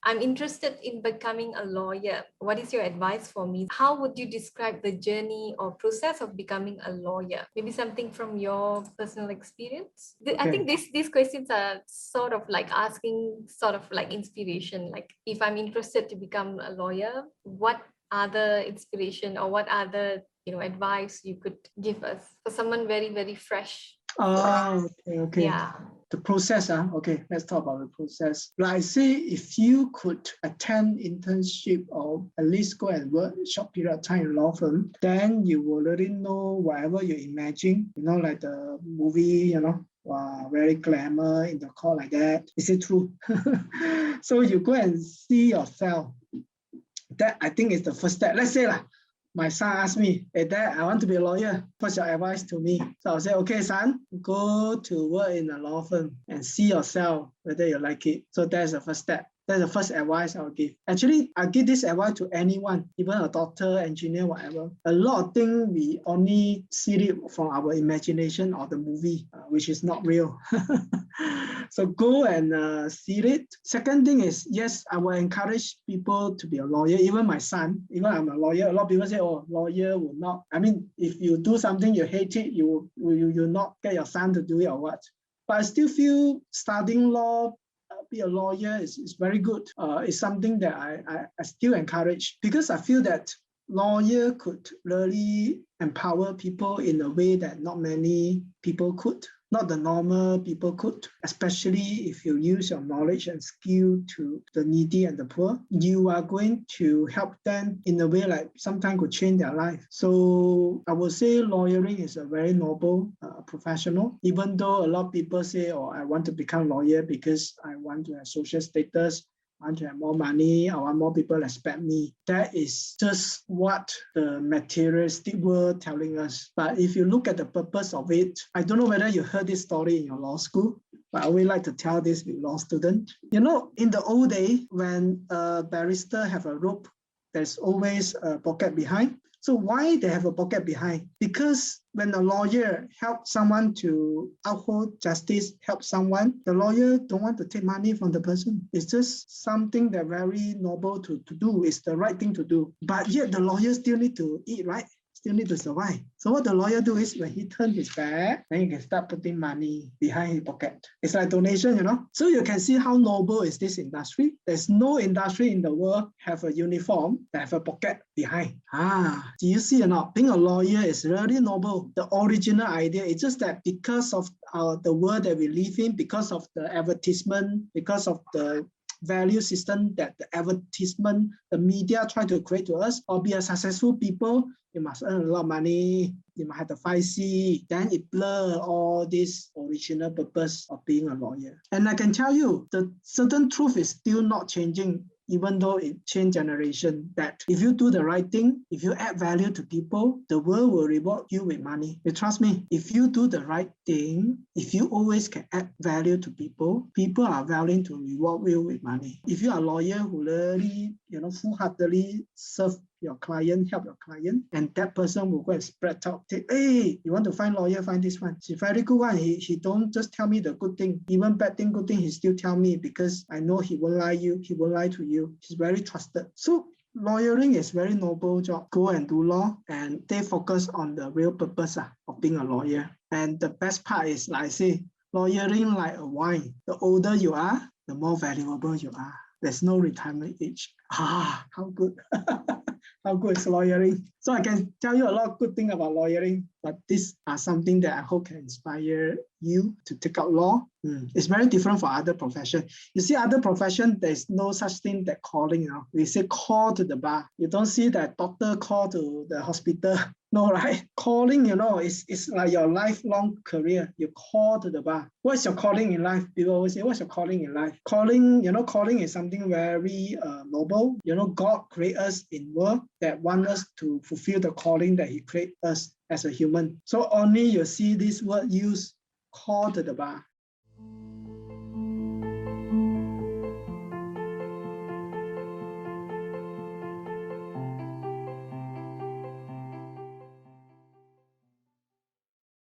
I'm interested in becoming a lawyer. What is your advice for me? How would you describe the journey or process of becoming a lawyer? Maybe something from your personal experience. I think these questions are sort of like asking sort of like inspiration. Like if I'm interested to become a lawyer, what other inspiration or what other advice you could give us for someone very, very fresh? Okay. Yeah. The process, okay, let's talk about the process. Like I say, if you could attend internship or at least go and work a short period of time in law firm, then you will already know whatever you imagine, like the movie, wow, very glamour in the court like that. Is it true? So you go and see yourself. That I think is the first step. Let's say my son asked me, hey, Dad, I want to be a lawyer. What's your advice to me? So I'll say, okay, son, go to work in a law firm and see yourself whether you like it. So that's the first step. That's the first advice I'll give. Actually, I give this advice to anyone, even a doctor, engineer, whatever. A lot of things we only see it from our imagination or the movie, which is not real. So go and see it. Second thing is, yes, I will encourage people to be a lawyer. Even my son, even I'm a lawyer. A lot of people say, oh, lawyer will not. I mean, if you do something you hate it, you not get your son to do it or what. But I still feel studying law, be a lawyer is very good. It's something that I still encourage because I feel that lawyer could really empower people in a way that not many people could. Not the normal people could, especially if you use your knowledge and skill to the needy and the poor. You are going to help them in a way like sometimes could change their life. So I would say lawyering is a very noble professional, even though a lot of people say, oh, I want to become a lawyer because I want to have social status, I want to have more money, I want more people respect me. That is just what the materialistic world telling us. But if you look at the purpose of it, I don't know whether you heard this story in your law school, but I always like to tell this with law students. In the old day, when a barrister have a rope, there's always a pocket behind. So why they have a pocket behind? Because when a lawyer helps someone to uphold justice, help someone, the lawyer don't want to take money from the person. It's just something that very noble to do. It's the right thing to do. But yet the lawyer still need to eat, right? Still need to survive. So what the lawyer do is when he turns his back, then he can start putting money behind his pocket. It's like donation, So you can see how noble is this industry. There's no industry in the world have a uniform that have a pocket behind. Do you see or not? Being a lawyer is really noble. The original idea is just that because of the world that we live in, because of the advertisement, because of the value system that the advertisement, the media try to create to us, or be a successful people, you must earn a lot of money, you must have the 5C, then it blur all this original purpose of being a lawyer. And I can tell you, the certain truth is still not changing, even though it changed generation, that if you do the right thing, if you add value to people, the world will reward you with money. You trust me, if you do the right thing, if you always can add value to people, people are willing to reward you with money. If you are a lawyer who really, full-heartedly serve your client, help your client, and that person will go and spread out. Say, hey, you want to find lawyer, find this one. She's very good one. He don't just tell me the good thing, even bad thing, good thing, he still tell me because I know he won't lie to you. He's very trusted. So lawyering is very noble job. Go and do law and stay focused on the real purpose of being a lawyer. And the best part is, like I say, lawyering like a wine. The older you are, the more valuable you are. There's no retirement age. How good. How good is lawyering? So I can tell you a lot of good things about lawyering, but these are something that I hope can inspire you to take up law. It's very different from other professions. You see, other professions, there's no such thing that calling. We say call to the bar. You don't see that doctor call to the hospital. No, right? Calling, it's like your lifelong career. You call to the bar. What's your calling in life? People always say, what's your calling in life? Calling is something very noble. God created us in world that want us to fulfill the calling that he created us as a human. So only you see this word used, call to the bar.